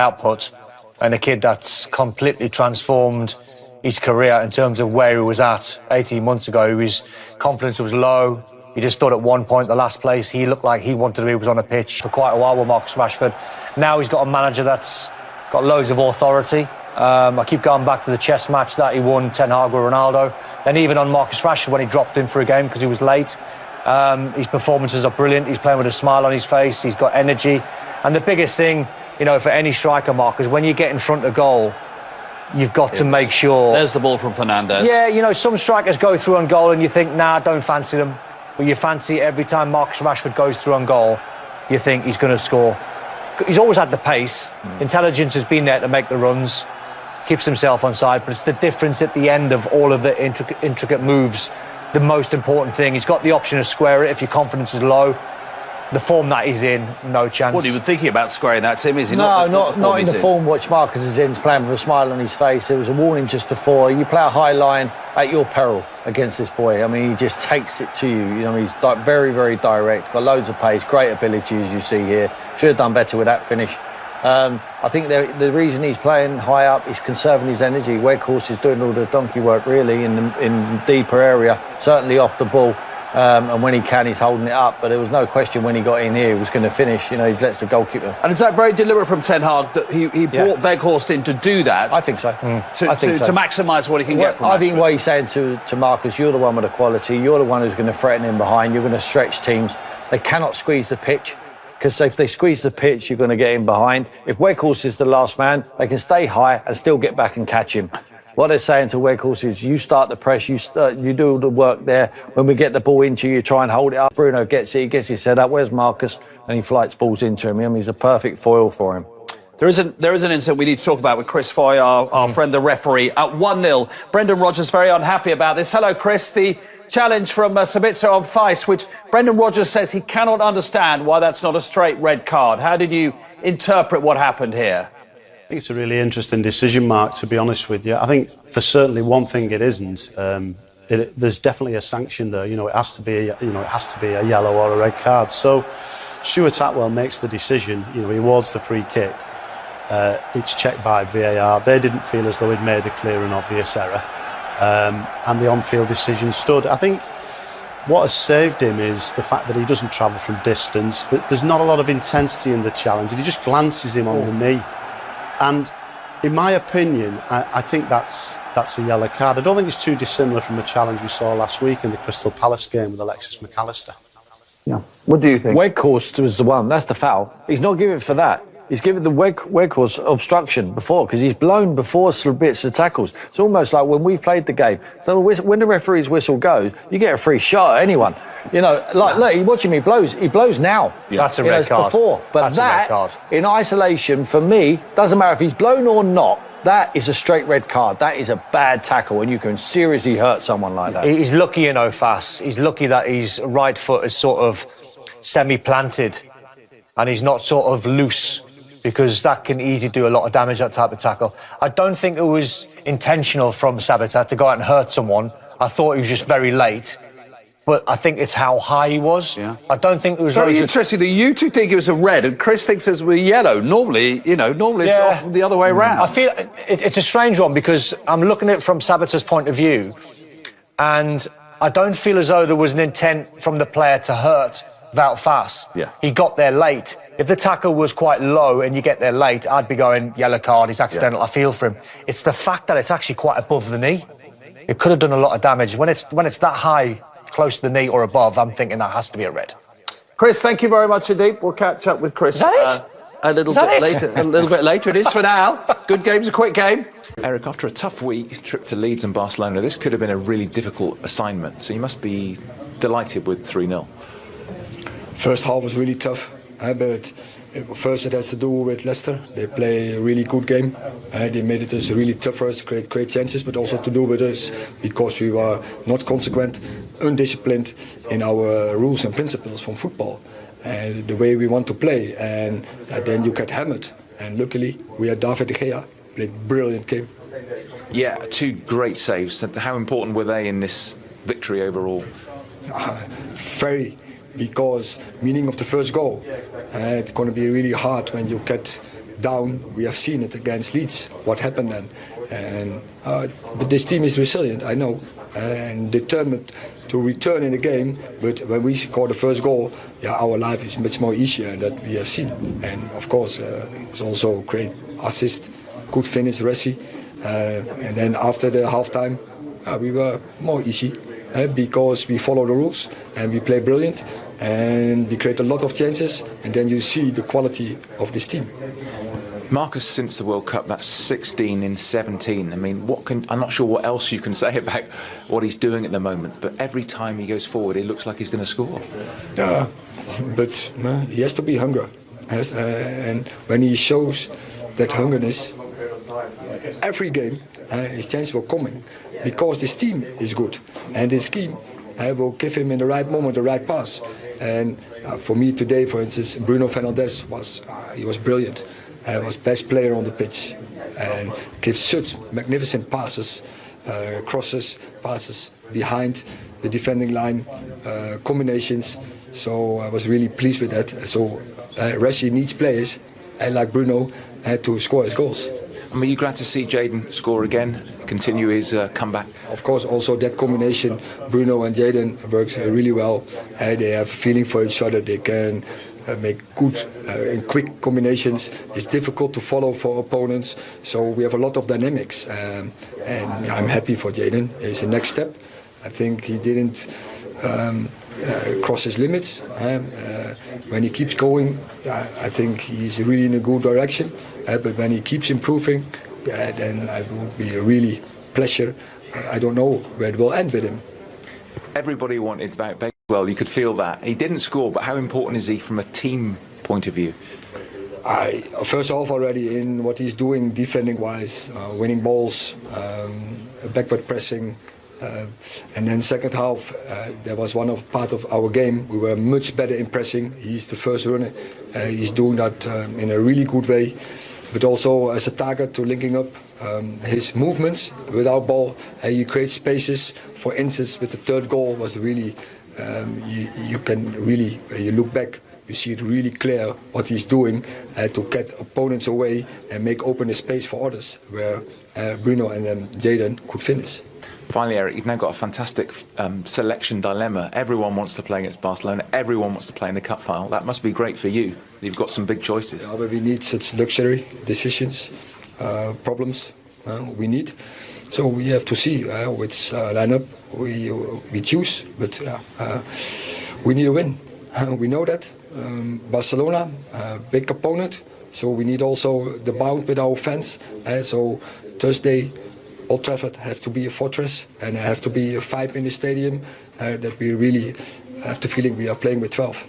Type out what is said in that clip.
output, and a kid that's completely transformed his career in terms of where he was at 18 months ago. His confidence was low. He just thought at one point, the last place, he looked like he wanted to be was on a pitch for quite a while with Marcus Rashford. Now he's got a manager that's got loads of authority. I keep going back to the chess match that he won, Ten Hag with Ronaldo. Then even on Marcus Rashford when he dropped in for a game because he was late. His performances are brilliant. He's playing with a smile on his face. He's got energy. And the biggest thing, you know, for any striker, Mark, is when you get in front of goal, you've got to make sure... There's the ball from Fernandes. Yeah, you know, some strikers go through on goal and you think, nah, don't fancy them. But you fancy every time Marcus Rashford goes through on goal, you think he's going to score. He's always had the pace. Intelligence has been there to make the runs. Keeps himself on side, but it's the difference at the end of all of the intricate moves. The most important thing. He's got the option to square it if your confidence is low. The form that he's in, no chance. What are you thinking about squaring that, Tim? Is he not in the form in? which Marcus is in. He's playing with a smile on his face. There was a warning just before. You play a high line at your peril against this boy. I mean, he just takes it to you. You know, he's very, very direct. Got loads of pace, great ability, as you see here. Should have done better with that finish. I think the reason he's playing high up is conserving his energy. Weghorst is doing all the donkey work really in deeper area, certainly off the ball. And when he can, he's holding it up. But there was no question when he got in here, he was going to finish. You know, he lets the goalkeeper. And is that very deliberate from Ten Hag that he brought Weghorst in to do that? I think so. To maximise what he can get from I think what he's saying to Marcus, you're the one with the quality. You're the one who's going to threaten him behind. You're going to stretch teams. They cannot squeeze the pitch. Because if they squeeze the pitch, you're going to get him behind. If Weghorst is the last man, they can stay high and still get back and catch him. What they're saying to Weghorst is, you start the press, you do all the work there. When we get the ball into you, try and hold it up. Bruno gets it, he gets his head up. Where's Marcus? And he flights balls into him. I mean, he's a perfect foil for him. There is an incident we need to talk about with Chris Foy, our friend, the referee, at 1-0. Brendan Rodgers very unhappy about this. Hello, Chris. The challenge from Sabitzer on Feist, which Brendan Rodgers says he cannot understand why that's not a straight red card. How did you interpret what happened here? I think it's a really interesting decision, Mark, to be honest with you. I think for certainly one thing it isn't. There's definitely a sanction there. You know, it has to be a yellow or a red card. So Stuart Atwell makes the decision. You know, he awards the free kick. It's checked by VAR. They didn't feel as though he'd made a clear and obvious error. And the on-field decision stood. I think what has saved him is the fact that he doesn't travel from distance. There's not a lot of intensity in the challenge. He just glances him on the knee. And in my opinion, I think that's a yellow card. I don't think it's too dissimilar from the challenge we saw last week in the Crystal Palace game with Alexis McAllister. Yeah. What do you think? Weghorst was the one. That's the foul. He's not giving for that. He's given the Weghorst obstruction before because he's blown before bits of tackles. It's almost like when we've played the game. So when the referee's whistle goes, you get a free shot at anyone. You know, like look, he's watching me. He blows now. Yeah. That's a red card. Before, but that in isolation for me doesn't matter if he's blown or not. That is a straight red card. That is a bad tackle, and you can seriously hurt someone like that. He's lucky, you know, Fass. He's lucky that his right foot is sort of semi-planted, and he's not sort of loose, because that can easily do a lot of damage, that type of tackle. I don't think it was intentional from Sabitzer to go out and hurt someone. I thought he was just very late. But I think it's how high he was. Yeah. I don't think it was very interesting that you two think it was a red and Chris thinks it was yellow. Normally it's often the other way around. I feel it's a strange one because I'm looking at it from Sabitzer's point of view, and I don't feel as though there was an intent from the player to hurt Wout Faes. Yeah. He got there late. If the tackle was quite low and you get there late, I'd be going yellow card. It's accidental. Yeah. I feel for him. It's the fact that it's actually quite above the knee. It could have done a lot of damage. When it's that high, close to the knee or above, I'm thinking that has to be a red. Chris, thank you very much indeed. We'll catch up with Chris a little bit later. A little bit later. It is for now. Good game's a quick game. Erik, after a tough week, trip to Leeds and Barcelona, this could have been a really difficult assignment. So you must be delighted with 3-0. First half was really tough, but first it has to do with Leicester. They play a really good game. They made it really tough for us to create great chances, but also to do with us because we were not consequent, undisciplined in our rules and principles from football and the way we want to play. And then you get hammered. And luckily, we had David de Gea, played a brilliant game. Yeah, 2 great saves. How important were they in this victory overall? Very. Because meaning of the first goal, it's going to be really hard when you get down. We have seen it against Leeds, what happened then. But this team is resilient, I know, and determined to return in the game. But when we score the first goal, our life is much more easier than we have seen. And of course, it's also great assist, good finish, Ressi. And then after the halftime, we were more easy because we follow the rules and we play brilliant and we create a lot of chances. And then you see the quality of this team. Marcus, since the World Cup, that's 16 in 17. I mean, I'm not sure what else you can say about what he's doing at the moment, but every time he goes forward, it looks like he's going to score. Yeah, but he has to be hungry. And when he shows that hungerness, every game, his chance will come in, because this team is good. And this team will give him in the right moment the right pass. And for me today, for instance, Bruno Fernandes was brilliant. He was best player on the pitch and gives such magnificent passes, crosses, passes behind the defending line, combinations. So I was really pleased with that. So Ressi needs players like Bruno to score his goals. I mean, are you glad to see Jadon score again, continue his comeback? Of course, also that combination, Bruno and Jadon, works really well. They have a feeling for each other. They can make good and quick combinations. It's difficult to follow for opponents, so we have a lot of dynamics. And I'm happy for Jadon. It's the next step. I think he didn't cross his limits. When he keeps going, I think he's really in a good direction. But when he keeps improving, then it would be a really pleasure. I don't know where it will end with him. Everybody wanted Beck. Well, you could feel that. He didn't score, but how important is he from a team point of view? First off, already in what he's doing defending-wise, winning balls, backward pressing, and then second half, that was part of our game. We were much better in pressing. He's the first runner. He's doing that in a really good way, but also as a target to linking up his movements without ball. He creates spaces. For instance, with the third goal was really. You can really, when you look back, you see it really clear what he's doing to get opponents away and make open a space for others, where Bruno and Jadon could finish. Finally, Erik, you've now got a fantastic selection dilemma. Everyone wants to play against Barcelona. Everyone wants to play in the cup final. That must be great for you. You've got some big choices. Yeah, but we need such luxury decisions, problems we need. So we have to see which lineup we choose, but we need a win. We know that. Barcelona, big opponent, so we need also the bond with our fans. So Thursday, Old Trafford have to be a fortress, and have to be a vibe in the stadium that we really have the feeling we are playing with 12.